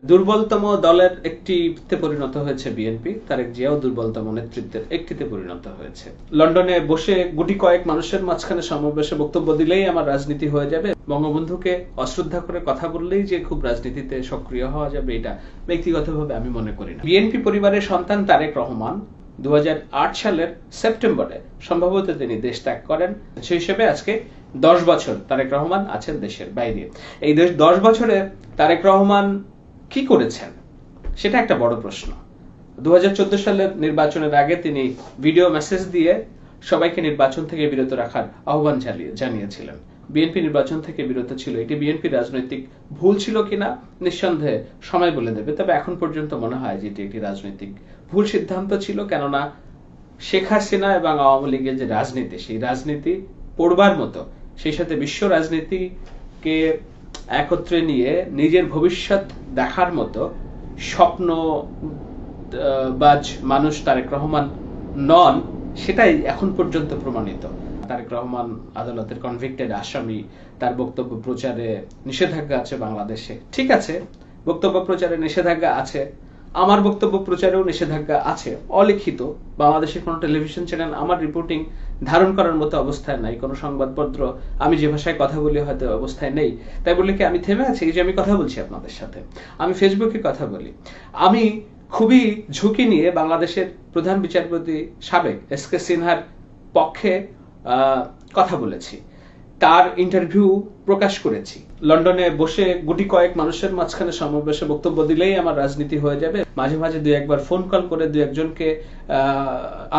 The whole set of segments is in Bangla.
দুর্বলতম দলের একটিতে পরিণত হয়েছে বিএনপি। তারেক জিয়াও দুর্বলতম নেতৃত্বের একটিতে পরিণত হয়েছে। লন্ডনে বসে গুটি কয়েক মানুষের মাঝখানে সমাবেশে বক্তব্য দিলেই আমার রাজনীতি হয়ে যাবে, বঙ্গবন্ধুকে অশ্রদ্ধা করে কথা বললেই যে খুব রাজনীতিতে সক্রিয় হওয়া যাবে, এটা ব্যক্তিগতভাবে আমি মনে করি না। বিএনপি পরিবারের সন্তান তারেক রহমান 2008 সালের সেপ্টেম্বরে সম্ভবত তিনি দেশ ত্যাগ করেন। সেই হিসেবে আজকে 10 বছর তারেক রহমান আছেন দেশের বাইরে। এই 10 বছরে তারেক রহমান কি করেছেন সেটা একটা বড় প্রশ্ন। 2014 সালের নির্বাচনের আগে তিনি ভিডিও মেসেজ দিয়ে সবাইকে নির্বাচন থেকে বিরত রাখার আহ্বান জানিয়েছিলেন। বিএনপি নির্বাচন থেকে বিরত ছিল, এটি বিএনপি রাজনৈতিক ভুল ছিল কিনা নিঃসন্দেহে সময় বলে দেবে, তবে এখন পর্যন্ত মনে হয় যে এটি একটি রাজনৈতিক ভুল সিদ্ধান্ত ছিল। কেননা শেখ হাসিনা এবং আওয়ামী লীগের যে রাজনীতি, সেই রাজনীতি পড়বার মতো, সেই সাথে বিশ্ব রাজনীতিকে একত্রে নিয়ে নিজের ভবিষ্যৎ দেখার মতো স্বপ্নবাজ মানুষ তারেক রহমান নন, সেটাই এখন পর্যন্ত প্রমাণিত। তারেক রহমান আদালতের কনভিক্টেড আসামি, তার বক্তব্য প্রচারে নিষেধাজ্ঞা আছে বাংলাদেশে। ঠিক আছে, বক্তব্য প্রচারে নিষেধাজ্ঞা আছে, আমার বক্তব্য প্রচারেও নিষেধাজ্ঞা আছে, অলিখিত। বাংলাদেশের কোনো টেলিভিশন চ্যানেল আমার রিপোর্টিং ধারণ করার মতো অবস্থায় নাই, কোনো সংবাদপত্র আমি যে ভাষায় কথা বলি হয়তো অবস্থায় নেই। তাই বলে কি আমি থেমে আছি? এই যে আমি কথা বলছি আপনাদের সাথে, আমি ফেসবুকে কথা বলি, আমি খুবই ঝুঁকি নিয়ে বাংলাদেশের প্রধান বিচারপতি সাবেক এসকে সিনহার পক্ষে কথা বলেছি, তার ইন্টারভিউ প্রকাশ করেছি। লন্ডনে বসে গুটি কয়েক মানুষের মাঝখানে সমাবেশে বক্তব্য দিলেই আমার রাজনীতি হয়ে যাবে, মাঝে মাঝে দুই একবার ফোন কল করে দুই একজনকে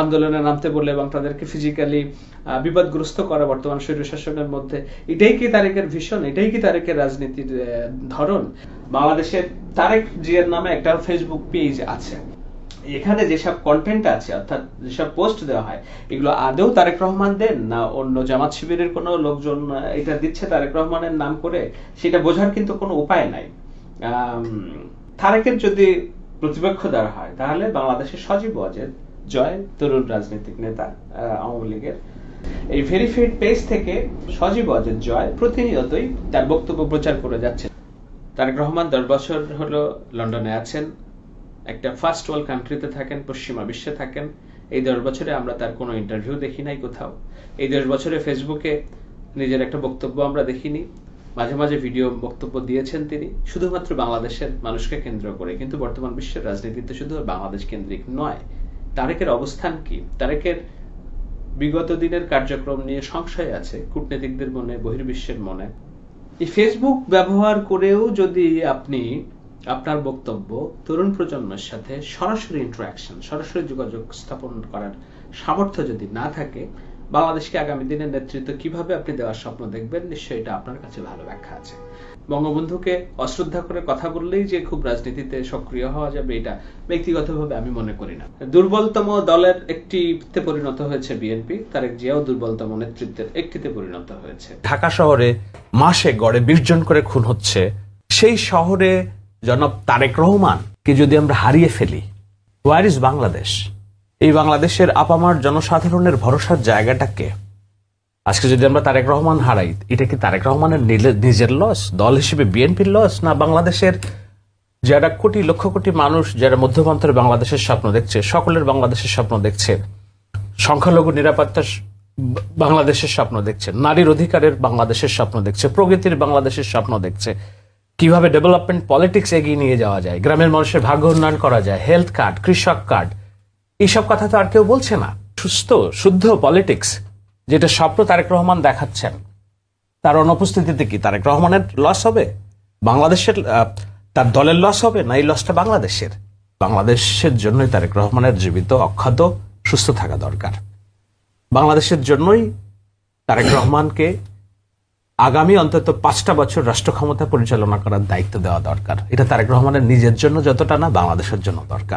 আন্দোলনে নামতে বলে এবং তাদেরকে ফিজিক্যালি বিপদগ্রস্ত করা বর্তমান স্বৈরশাসনের মধ্যে, এটাই কি তারেকের ভিশন? এটাই কি তারেকের রাজনীতির ধরন? বাংলাদেশের তারেক জিয়ার নামে একটা ফেসবুক পেজ আছে, এখানে যেসব কন্টেন্ট আছে অর্থাৎ যেসব পোস্ট দেওয়া হয়, এগুলো আদৌ তারেক রহমান দেন না অন্য জামাত শিবিরের কোনো লোকজন এটা দিচ্ছে তারেক রহমানের নাম করে, সেটা বোঝার কিন্তু কোনো উপায় নাই। তারেকের যদি প্রতিপক্ষ দেওয়া হয় তাহলে বাংলাদেশের সজীব ওয়াজেদ জয়, তরুণ রাজনৈতিক নেতা আওয়ামী লীগের, এই ভেরিফাইড পেজ থেকে সজীব ওয়াজেদ জয় প্রতিনিয়তই তার বক্তব্য প্রচার করে যাচ্ছে। তারেক রহমান 10 বছর হলো লন্ডনে আছেন, একটা ফার্স্ট ওয়ার্ল্ড কান্ট্রিতে থাকেন, পশ্চিমা বিশ্বে থাকেন। এই 10 বছরে আমরা তার কোনো ইন্টারভিউ দেখি নাই কোথাও। এই 10 বছরে ফেসবুকে নিজের একটা বক্তব্য আমরা দেখিনি। মাঝে মাঝে ভিডিও বক্তব্য দিয়েছেন তিনি, শুধুমাত্র বাংলাদেশের মানুষকে কেন্দ্র করে। কিন্তু বর্তমান বিশ্বের রাজনীতিতে শুধু বাংলাদেশ কেন্দ্রিক নয়। তারেকের অবস্থান কি? তারেকের বিগত দিনের কার্যক্রম নিয়ে সংশয় আছে কূটনীতিকদের মনে, বহির্বিশ্বের মনে। এই ফেসবুক ব্যবহার করেও যদি আপনি আপনার বক্তব্য তরুণ প্রজন্মের সাথে সরাসরি ইন্টারাকশন, সরাসরি যোগাযোগ স্থাপন করার সামর্থ্য যদি না থাকে, বাংলাদেশকে আগামী দিনের নেতৃত্ব কিভাবে আপনি দেওয়ার স্বপ্ন দেখবেন, নিশ্চয়ই এটা আপনার কাছে ভালো ব্যাখ্যা আছে। বঙ্গবন্ধুকে অশ্রদ্ধা করে কথা বললেই যে খুব রাজনীতিতে সক্রিয় হওয়া যাবে, এটা ব্যক্তিগতভাবে আমি মনে করি না। দুর্বলতম দলের একটিতে পরিণত হয়েছে বিএনপি। তারেক জিয়াও দুর্বলতম নেতৃত্বের একটিতে পরিণত হয়েছে। ঢাকা শহরে মাসে গড়ে 20 জন করে খুন হচ্ছে, সেই শহরে জনাব তারেক রহমানকে যদি আমরা হারিয়ে ফেলি, হোয়ার ইজ বাংলাদেশ? এই বাংলাদেশের আপামার জনসাধারণের ভরসার জায়গাটাকে আজকে যদি আমরা তারেক রহমান হারাই, এটা কি তারেক রহমানের নিজের লস, দল হিসেবে বিএনপির লস, না বাংলাদেশের যারা কোটি লক্ষ কোটি মানুষ যারা মধ্যপ্রান্তের বাংলাদেশের স্বপ্ন দেখছে, সকলের বাংলাদেশের স্বপ্ন দেখছে, সংখ্যালঘু নিরাপত্তার বাংলাদেশের স্বপ্ন দেখছে, নারীর অধিকারের বাংলাদেশের স্বপ্ন দেখছে, প্রগতির বাংলাদেশের স্বপ্ন দেখছে, কিভাবে ডেভেলপমেন্ট পলিটিক্স এগিয়ে নিয়ে যাওয়া যায়, গ্রামের মানুষের ভাগ্য উন্নয়ন করা যায়, হেলথ কার্ড, কৃষক কার্ড, এইসব কথা তো আর কেউ বলছে না। সুস্থ শুদ্ধ পলিটিক্স যেটা স্বপ্ন তারেক রহমান দেখাচ্ছেন, তার অনুপস্থিতিতে কি তারেক রহমানের লস হবে, বাংলাদেশের তার দলের লস হবে, না এই লসটা বাংলাদেশের? বাংলাদেশের জন্যই তারেক রহমানের জীবিত অক্ষত সুস্থ থাকা দরকার। বাংলাদেশের জন্যই তারেক রহমানকে আগামী অন্তত 5টা বছর রাষ্ট্র ক্ষমতা পরিচালনা করার দায়িত্ব দেওয়া দরকার। এটা তারেক রহমানের নিজের জন্য যতটা না, বাংলাদেশের জন্য দরকার।